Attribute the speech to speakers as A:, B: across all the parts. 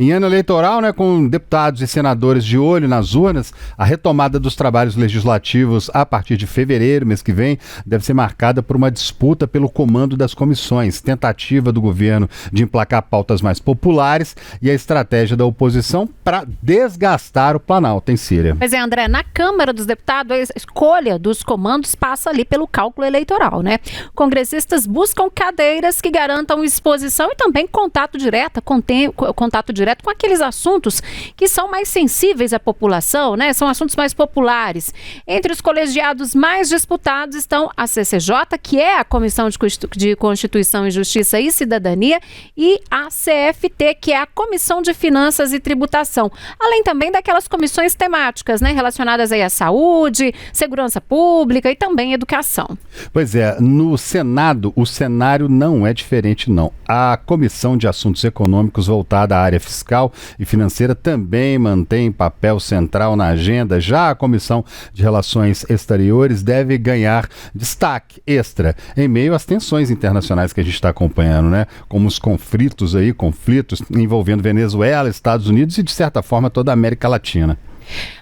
A: Em ano eleitoral, né, com deputados e senadores de olho nas urnas, a retomada dos trabalhos legislativos a partir de fevereiro, mês que vem, deve ser marcada por uma disputa pelo comando das comissões, tentativa do governo de emplacar pautas mais populares e a estratégia da oposição para desgastar o Planalto, hein, Círia?
B: Pois é, André, na Câmara dos Deputados, a escolha dos comandos passa ali pelo cálculo eleitoral, né? Congressistas buscam cadeiras que garantam exposição e também contato direto com aqueles assuntos que são mais sensíveis à população, né? São assuntos mais populares. Entre os colegiados mais disputados estão a CCJ, que é a Comissão de Constituição e Justiça e Cidadania, e a CFT, que é a Comissão de Finanças e Tributação, além também daquelas comissões temáticas, né, relacionadas aí à saúde, segurança pública e também educação.
A: Pois é, no Senado o cenário não é diferente não. A Comissão de Assuntos Econômicos voltada à área fiscal e financeira também mantém papel central na agenda. Já a Comissão de Relações Exteriores deve ganhar destaque extra em meio às tensões internacionais que a gente está acompanhando, né? Como os conflitos envolvendo Venezuela, Estados Unidos e, de certa forma, toda a América Latina.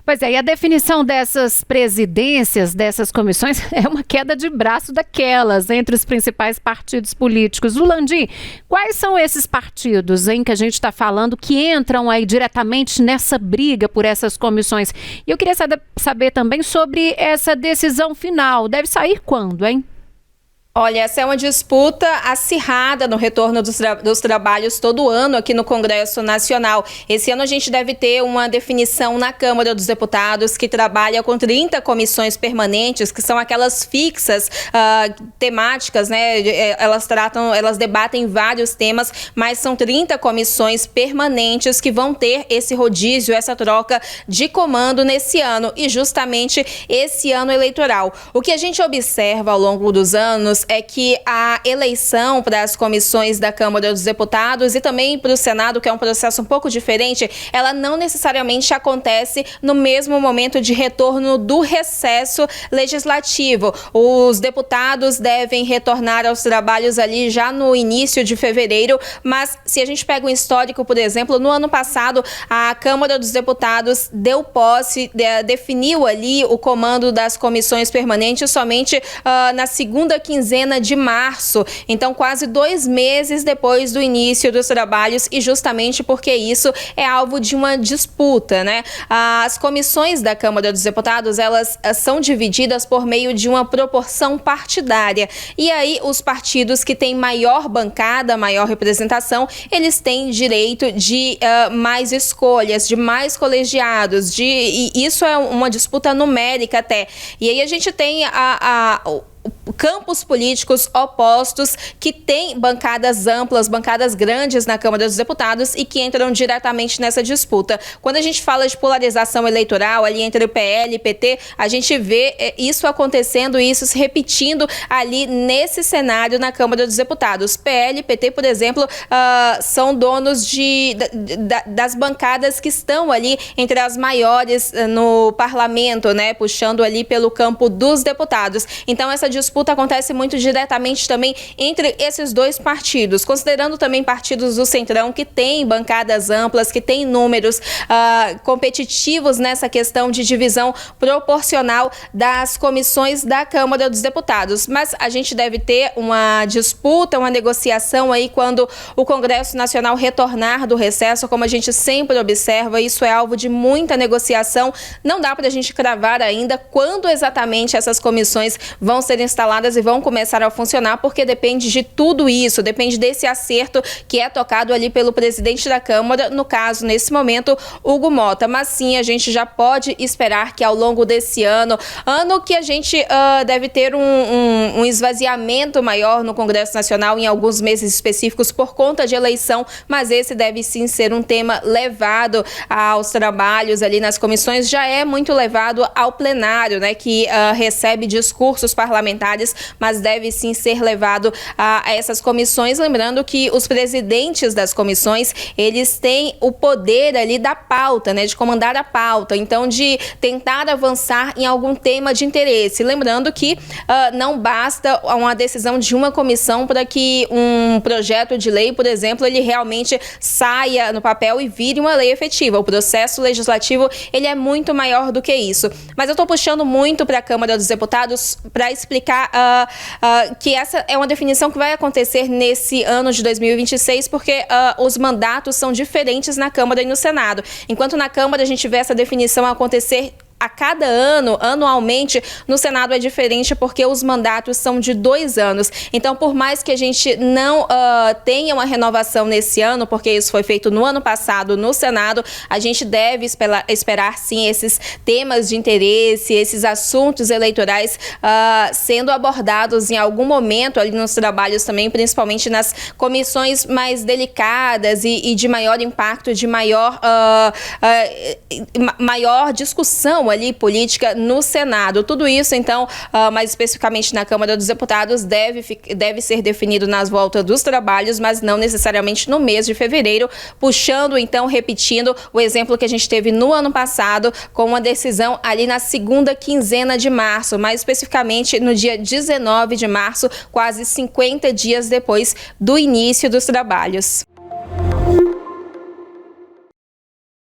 B: Pois é, e a definição dessas presidências, dessas comissões, é uma queda de braço daquelas entre os principais partidos políticos. Landim, quais são esses partidos em que a gente está falando que entram aí diretamente nessa briga por essas comissões? E eu queria saber também sobre essa decisão final. Deve sair quando, hein?
C: Olha, essa é uma disputa acirrada no retorno dos trabalhos todo ano aqui no Congresso Nacional. Esse ano a gente deve ter uma definição na Câmara dos Deputados que trabalha com 30 comissões permanentes, que são aquelas fixas, temáticas, né? Elas debatem vários temas, mas são 30 comissões permanentes que vão ter esse rodízio, essa troca de comando nesse ano e justamente esse ano eleitoral. O que a gente observa ao longo dos anos é que a eleição para as comissões da Câmara dos Deputados e também para o Senado, que é um processo um pouco diferente, ela não necessariamente acontece no mesmo momento de retorno do recesso legislativo. Os deputados devem retornar aos trabalhos ali já no início de fevereiro, mas se a gente pega um histórico, por exemplo, no ano passado, a Câmara dos Deputados deu posse, definiu ali o comando das comissões permanentes somente na segunda quinzena de março, então quase 2 meses depois do início dos trabalhos e justamente porque isso é alvo de uma disputa, né? As comissões da Câmara dos Deputados, elas são divididas por meio de uma proporção partidária e aí os partidos que têm maior bancada, maior representação, eles têm direito de mais escolhas, de mais colegiados, e isso é uma disputa numérica até. E aí a gente tem campos políticos opostos que têm bancadas amplas, bancadas grandes na Câmara dos Deputados e que entram diretamente nessa disputa. Quando a gente fala de polarização eleitoral ali entre o PL e PT, a gente vê isso acontecendo, isso se repetindo ali nesse cenário na Câmara dos Deputados. PL e PT, por exemplo, são donos das bancadas que estão ali entre as maiores no parlamento, né, puxando ali pelo campo dos deputados. Então essa disputa acontece muito diretamente também entre esses dois partidos, considerando também partidos do Centrão que têm bancadas amplas, que têm números competitivos nessa questão de divisão proporcional das comissões da Câmara dos Deputados. Mas a gente deve ter uma disputa, uma negociação aí quando o Congresso Nacional retornar do recesso, como a gente sempre observa, isso é alvo de muita negociação. Não dá para a gente cravar ainda quando exatamente essas comissões vão ser instaladas e vão começar a funcionar, porque depende de tudo isso, depende desse acerto que é tocado ali pelo presidente da Câmara, no caso, nesse momento, Hugo Mota. Mas sim, a gente já pode esperar que ao longo desse ano que a gente deve ter um esvaziamento maior no Congresso Nacional em alguns meses específicos por conta de eleição, mas esse deve sim ser um tema levado aos trabalhos ali nas comissões, já é muito levado ao plenário, né, que recebe discursos parlamentares parlamentares, mas deve sim ser levado a essas comissões, lembrando que os presidentes das comissões, eles têm o poder ali da pauta, né, de comandar a pauta, então de tentar avançar em algum tema de interesse. Lembrando que não basta uma decisão de uma comissão para que um projeto de lei, por exemplo, ele realmente saia no papel e vire uma lei efetiva. O processo legislativo, ele é muito maior do que isso. Mas eu estou puxando muito para a Câmara dos Deputados para explicar que essa é uma definição que vai acontecer nesse ano de 2026, porque os mandatos são diferentes na Câmara e no Senado. Enquanto na Câmara a gente vê essa definição acontecer a cada ano, anualmente, no Senado é diferente porque os mandatos são de 2 anos. Então, por mais que a gente não tenha uma renovação nesse ano, porque isso foi feito no ano passado no Senado, a gente deve esperar sim esses temas de interesse, esses assuntos eleitorais sendo abordados em algum momento ali nos trabalhos também, principalmente nas comissões mais delicadas e de maior impacto, de maior discussão ali política no Senado. Tudo isso, então, mais especificamente na Câmara dos Deputados, deve ser definido nas voltas dos trabalhos, mas não necessariamente no mês de fevereiro, puxando, então, repetindo o exemplo que a gente teve no ano passado, com uma decisão ali na segunda quinzena de março, mais especificamente no dia 19 de março, quase 50 dias depois do início dos trabalhos.